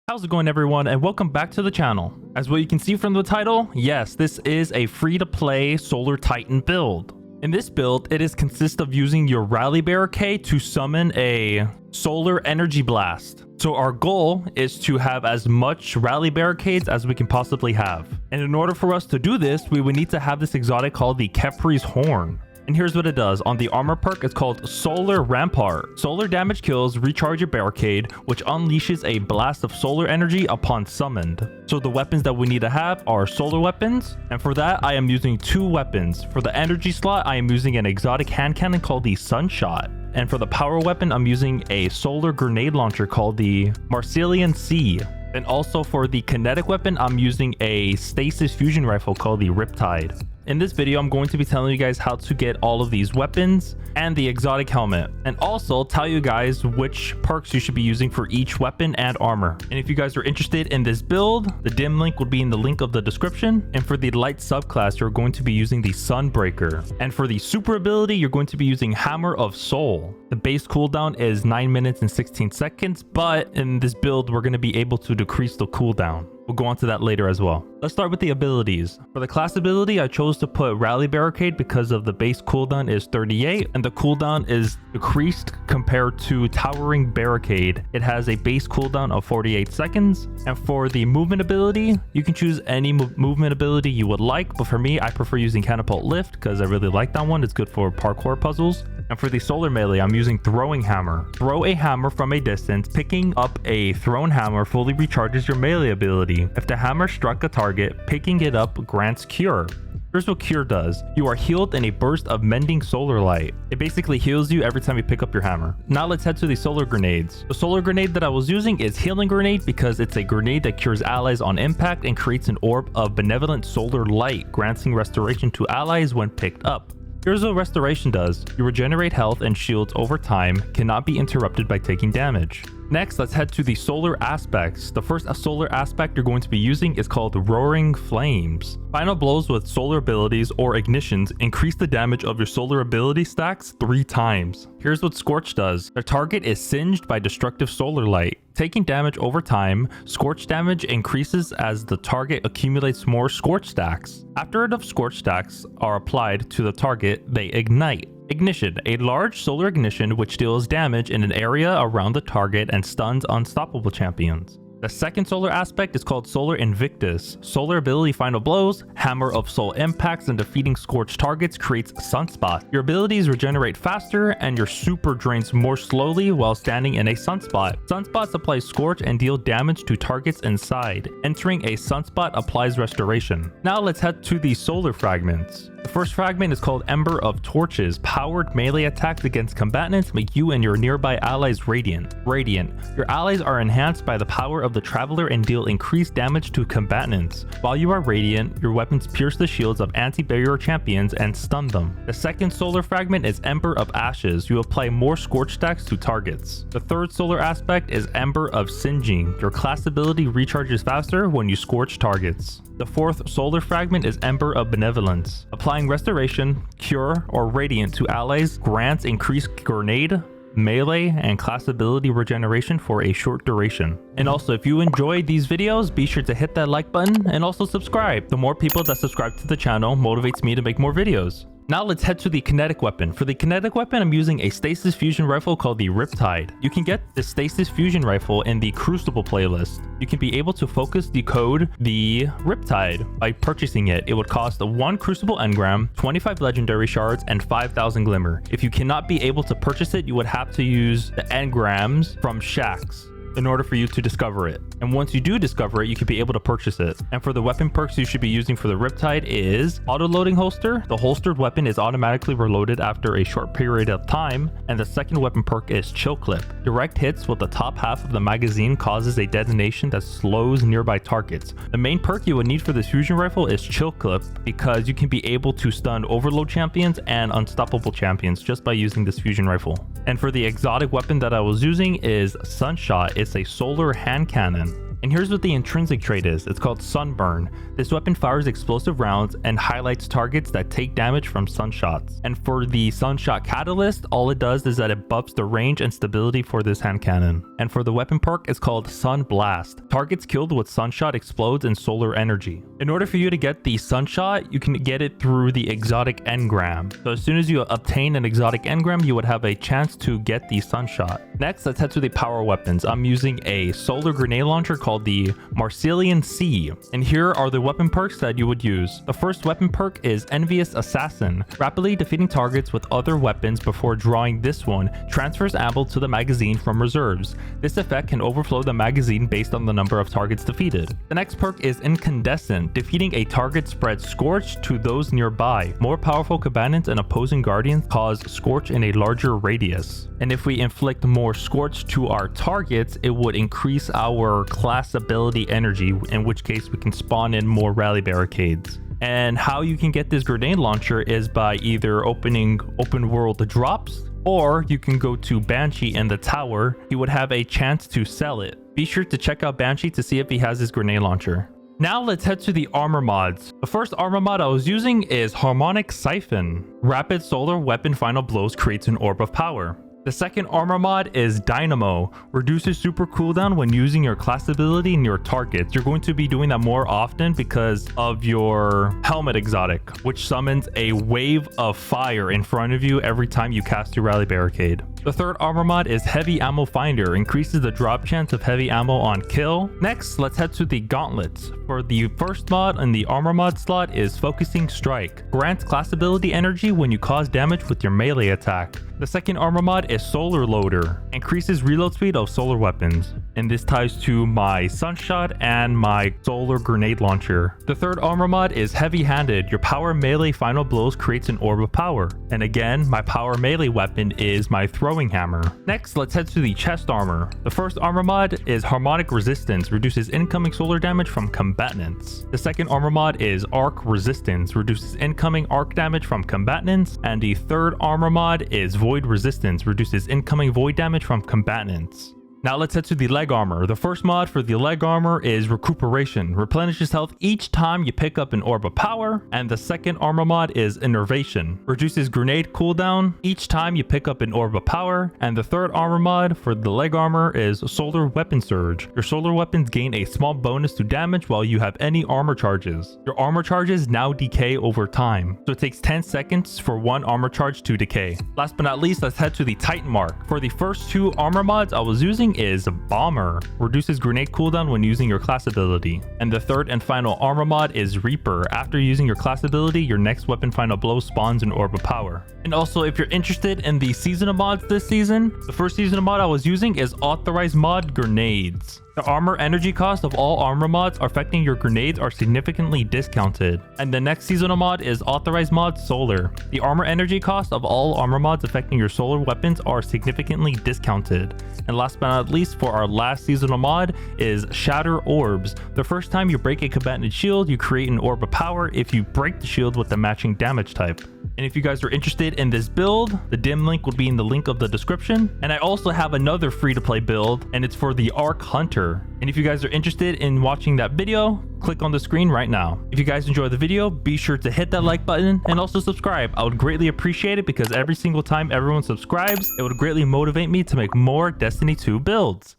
How's it going, everyone, and welcome back to the channel. As what you can see from the title, yes, this is a free-to-play Solar Titan build. In this build, it consists of using your Rally Barricade to summon a Solar Energy Blast. So our goal is to have as much Rally Barricades as we can possibly have. And in order for us to do this, we would need to have this exotic called the Khepri's Horn. And here's what it does. On the armor perk, it's called Solar Rampart. Solar damage kills recharge your barricade, which unleashes a blast of solar energy upon summoned. So the weapons that we need to have are solar weapons. And for that, I am using two weapons. For the energy slot, I am using an exotic hand cannon called the Sunshot. And for the power weapon, I'm using a solar grenade launcher called the Marcelian Sea. And also for the kinetic weapon, I'm using a stasis fusion rifle called the Riptide. In this video, I'm going to be telling you guys how to get all of these weapons and the exotic helmet, and also tell you guys which perks you should be using for each weapon and armor. And if you guys are interested in this build, the dim link will be in the link of the description. And for the light subclass, you're going to be using the Sunbreaker. And for the super ability, you're going to be using Hammer of Soul. The base cooldown is 9 minutes and 16 seconds, but in this build, we're going to be able to decrease the cooldown. We'll go on to that later as well. Let's start with the abilities. For the class ability, I chose to put Rally Barricade because of the base cooldown is 38 and the cooldown is decreased compared to Towering Barricade. It has a base cooldown of 48 seconds. And for the movement ability, you can choose any movement ability you would like, but for me, I prefer using Catapult Lift because I really like that one. It's good for parkour puzzles. And for the solar melee, I'm using Throwing Hammer. Throw a hammer from a distance. Picking up a thrown hammer fully recharges your melee ability. If the hammer struck a target, picking it up grants Cure. Here's what Cure does. You are healed in a burst of mending solar light. It basically heals you every time you pick up your hammer. Now let's head to the solar grenades. The solar grenade that I was using is Healing Grenade because it's a grenade that cures allies on impact and creates an orb of benevolent solar light, granting restoration to allies when picked up. Here's what Restoration does. You regenerate health and shields over time, cannot be interrupted by taking damage. Next, let's head to the solar aspects. The first solar aspect you're going to be using is called Roaring Flames. Final blows with solar abilities or ignitions increase the damage of your solar ability stacks 3 times. Here's what Scorch does. The target is singed by destructive solar light. Taking damage over time, Scorch damage increases as the target accumulates more Scorch stacks. After enough Scorch stacks are applied to the target, they ignite. Ignition, a large solar ignition which deals damage in an area around the target and stuns unstoppable champions. The second solar aspect is called Solar Invictus. Solar ability Final Blows, Hammer of Soul impacts and defeating scorched targets creates Sunspot. Your abilities regenerate faster and your super drains more slowly while standing in a sunspot. Sunspots apply Scorch and deal damage to targets inside. Entering a sunspot applies Restoration. Now let's head to the solar fragments. The first fragment is called Ember of Torches. Powered melee attacks against combatants make you and your nearby allies radiant. Your allies are enhanced by the power of the Traveler and deal increased damage to combatants. While you are radiant, your weapons pierce the shields of anti-barrier champions and stun them. The second solar fragment is Ember of Ashes. You apply more Scorch stacks to targets. The third solar aspect is Ember of Singeing. Your class ability recharges faster when you scorch targets. The fourth solar fragment is Ember of Benevolence. Applying Restoration, Cure, or Radiant to allies grants increased grenade, melee, and class ability regeneration for a short duration. And also, if you enjoyed these videos, be sure to hit that like button and also subscribe. The more people that subscribe to the channel motivates me to make more videos. Now let's head to the kinetic weapon. For the kinetic weapon, I'm using a stasis fusion rifle called the Riptide. You can get the stasis fusion rifle in the Crucible playlist. You can be able to focus decode the Riptide by purchasing it. It would cost 1 Crucible engram, 25 legendary shards, and 5,000 glimmer. If you cannot be able to purchase it, you would have to use the engrams from Shacks in order for you to discover it. And once you do discover it, you could be able to purchase it. And for the weapon perks you should be using for the Riptide is auto-loading holster. The holstered weapon is automatically reloaded after a short period of time. And the second weapon perk is Chill Clip. Direct hits with the top half of the magazine causes a detonation that slows nearby targets. The main perk you would need for this fusion rifle is Chill Clip because you can be able to stun overload champions and unstoppable champions just by using this fusion rifle. And for the exotic weapon that I was using is Sunshot. It's a solar hand cannon. And here's what the intrinsic trait is. It's called Sunburn. This weapon fires explosive rounds and highlights targets that take damage from sunshots. And for the sunshot catalyst, all it does is that it buffs the range and stability for this hand cannon. And for the weapon perk, it's called Sun Blast. Targets killed with sunshot explodes in solar energy. In order for you to get the sunshot, you can get it through the exotic engram. So as soon as you obtain an exotic engram, you would have a chance to get the sunshot. Next, let's head to the power weapons. I'm using a solar grenade launcher called the Marcelian C. And here are the weapon perks that you would use. The first weapon perk is Envious Assassin. Rapidly defeating targets with other weapons before drawing this one transfers ammo to the magazine from reserves. This effect can overflow the magazine based on the number of targets defeated. The next perk is Incandescent. Defeating a target spreads Scorch to those nearby. More powerful combatants and opposing guardians cause Scorch in a larger radius. And if we inflict more Scorch to our targets, it would increase our class ability energy, in which case we can spawn in more rally barricades. And how you can get this grenade launcher is by either opening open world drops, or you can go to Banshee in the tower. He would have a chance to sell it. Be sure to check out Banshee to see if he has his grenade launcher. Now let's head to the armor mods. The first armor mod I was using is Harmonic Siphon. Rapid solar weapon final blows creates an orb of power. The second armor mod is Dynamo. Reduces super cooldown when using your class ability near targets. You're going to be doing that more often because of your helmet exotic, which summons a wave of fire in front of you every time you cast your rally barricade. The third armor mod is Heavy Ammo Finder. Increases the drop chance of heavy ammo on kill. Next, let's head to the gauntlets. For the first mod in the armor mod slot is Focusing Strike. Grants class ability energy when you cause damage with your melee attack. The second armor mod is Solar Loader. Increases reload speed of solar weapons. And this ties to my Sunshot and my Solar Grenade Launcher. The third armor mod is Heavy Handed. Your power melee final blows creates an orb of power. And again, my power melee weapon is my Throwing Hammer. Next, let's head to the chest armor. The first armor mod is Harmonic Resistance. Reduces incoming solar damage from combatants. The second armor mod is Arc Resistance. Reduces incoming arc damage from combatants. And the third armor mod is Void Resistance. Reduces incoming void damage from combatants. Now let's head to the leg armor. The first mod for the leg armor is Recuperation. Replenishes health each time you pick up an orb of power. And the second armor mod is Innervation. Reduces grenade cooldown each time you pick up an orb of power. And the third armor mod for the leg armor is Solar Weapon Surge. Your solar weapons gain a small bonus to damage while you have any armor charges. Your armor charges now decay over time. So it takes 10 seconds for one armor charge to decay. Last but not least, let's head to the Titan mark. For the first two armor mods I was using is Bomber. Reduces grenade cooldown when using your class ability. And the third and final armor mod is Reaper. After using your class ability, your next weapon final blow spawns an orb of power. And also, if you're interested in the seasonal mods this season, the first seasonal mod I was using is Authorized Mod Grenades. The armor energy cost of all armor mods affecting your grenades are significantly discounted. And the next seasonal mod is Authorized Mod Solar. The armor energy cost of all armor mods affecting your solar weapons are significantly discounted. And last but not least, for our last seasonal mod is Shatter Orbs. The first time you break a combatant shield, you create an orb of power if you break the shield with the matching damage type. And if you guys are interested in this build, the dim link will be in the link of the description. And I also have another free-to-play build, and it's for the Arc Hunter. And if you guys are interested in watching that video, click on the screen right now. If you guys enjoyed the video, be sure to hit that like button and also subscribe. I would greatly appreciate it because every single time everyone subscribes, it would greatly motivate me to make more Destiny 2 builds.